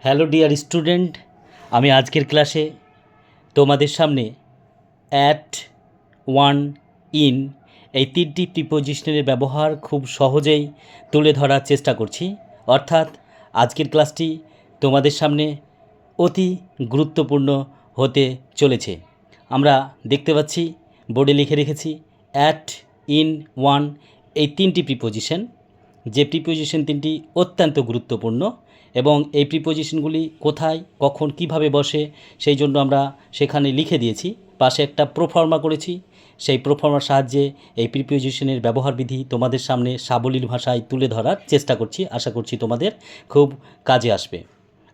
Hello dear student, আমি আজকের ক্লাসে তোমাদের সামনে অ্যাট, ওয়ান, ইন এই তিনটি প্রিপোজিশনের ব্যবহার খুব সহজেই তুলে ধরার চেষ্টা করছি। অর্থাৎ আজকের ক্লাসটি তোমাদের সামনে অতি গুরুত্বপূর্ণ হতে চলেছে। আমরা দেখতে পাচ্ছি বোর্ডে লিখে রেখেছি অ্যাট, ইন, ওয়ান এই তিনটি প্রিপোজিশন, যে প্রিপোজিশন তিনটি অত্যন্ত গুরুত্বপূর্ণ এবং এই প্রিপোজিশনগুলি কোথায় কখন কিভাবে বসে সেই জন্য আমরা সেখানে লিখে দিয়েছি। পাশে একটা প্রোফর্মা করেছি, সেই প্রোফর্মার সাহায্যে এই প্রিপোজিশনের ব্যবহার বিধি তোমাদের সামনে সাবলীল ভাষায় তুলে ধরার চেষ্টা করছি। আশা করছি তোমাদের খুব কাজে আসবে।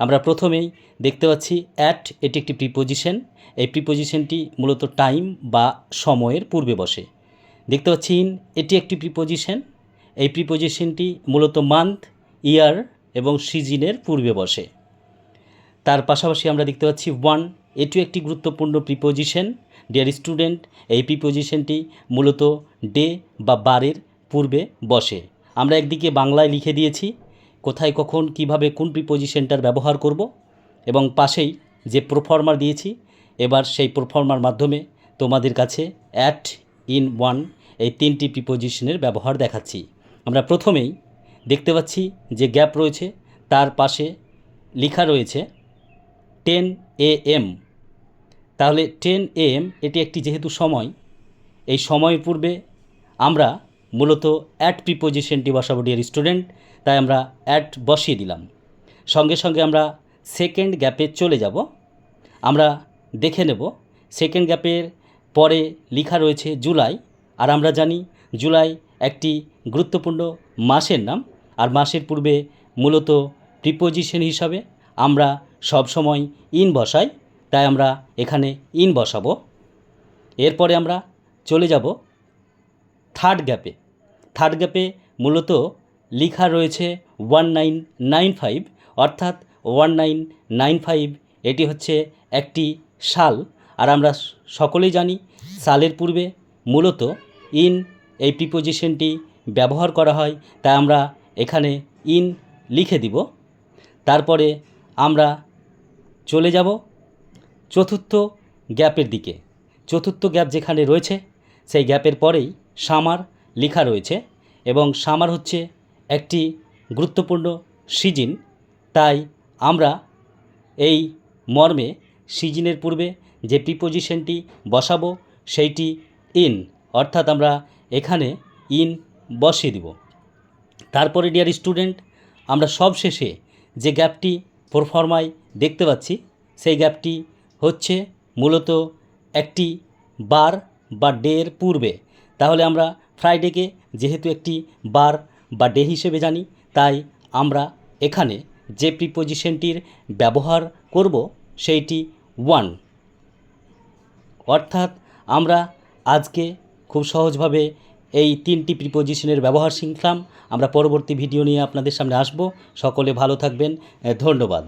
আমরা প্রথমেই দেখতে পাচ্ছি অ্যাট, এটি একটি প্রিপোজিশন। এই প্রিপোজিশনটি মূলত টাইম বা সময়ের পূর্বে বসে। দেখতে পাচ্ছি ইন, এটি একটি প্রিপোজিশন। এই প্রিপোজিশনটি মূলত মান্থ, ইয়ার এবং সিজনের পূর্বে বসে। তার পাশাপাশি আমরা দেখতে পাচ্ছি ওয়ান, এটিও একটি গুরুত্বপূর্ণ প্রিপোজিশন। ডিয়ার স্টুডেন্ট, এই প্রিপোজিশনটি মূলত ডে বা বারের পূর্বে বসে। আমরা একদিকে বাংলায় লিখে দিয়েছি কোথায় কখন কিভাবে কোন প্রিপোজিশনটার ব্যবহার করব এবং পাশেই যে প্রোফর্মার দিয়েছি, এবার সেই প্রোফর্মার মাধ্যমে তোমাদের কাছে অ্যাট, ইন, ওয়ান এই তিনটি প্রিপোজিশনের ব্যবহার দেখাচ্ছি। আমরা প্রথমেই দেখতে পাচ্ছি যে গ্যাপ রয়েছে, তার পাশে লেখা রয়েছে 10 AM। তাহলে 10 AM এটি একটি যেহেতু সময়, এই সময়ের পূর্বে আমরা মূলত অ্যাট প্রিপোজিশনটি বসাবো ডিয়ার স্টুডেন্ট, তাই আমরা অ্যাট বসিয়ে দিলাম। সঙ্গে সঙ্গে আমরা সেকেন্ড গ্যাপে চলে যাব। আমরা দেখে নেব সেকেন্ড গ্যাপের পরে লেখা রয়েছে জুলাই, আর আমরা জানি জুলাই একটি গুরুত্বপূর্ণ মাসের নাম, আর মাসের পূর্বে মূলত প্রিপোজিশন হিসাবে আমরা সব সময় ইন বসাই, তাই আমরা এখানে ইন বসাবো। এরপরে আমরা চলে যাব থার্ড গ্যাপে। থার্ড গ্যাপে মূলত লেখা রয়েছে 1995, অর্থাৎ 1995 এটি হচ্ছে একটি সাল, আর আমরা সকলেই জানি সালের পূর্বে মূলত ইন এই প্রিপোজিশনটি ব্যবহার করা হয়, তাই আমরা এখানে ইন লিখে দিব। তারপরে আমরা চলে যাব চতুর্থ গ্যাপের দিকে। চতুর্থ গ্যাপ যেখানে রয়েছে সেই গ্যাপের পরেই সামার লেখা রয়েছে, এবং সামার হচ্ছে একটি গুরুত্বপূর্ণ সিজন, তাই আমরা এই মর্মে সিজনের পূর্বে যে প্রিপোজিশনটি বসাবো সেইটি ইন, অর্থাৎ আমরা এখানে ইন বসিয়ে দিব। তারপরে ডিয়ার স্টুডেন্ট, আমরা সব শেষে যে গ্যাপটি প্রোফর্মায় দেখতে পাচ্ছি সেই গ্যাপটি হচ্ছে মূলত একটি বার বা ডের পূর্বে। তাহলে আমরা ফ্রাইডেকে যেহেতু একটি বার বা ডে হিসেবে জানি, তাই আমরা এখানে যে প্রিপোজিশনটির ব্যবহার করব সেইটি ওয়ান। অর্থাৎ আমরা আজকে খুব সহজভাবে এই তিনটি প্রিপোজিশনের ব্যবহার শিখলাম। আমরা পরবর্তী ভিডিও নিয়ে আপনাদের সামনে আসব। সকলে ভালো থাকবেন, ধন্যবাদ।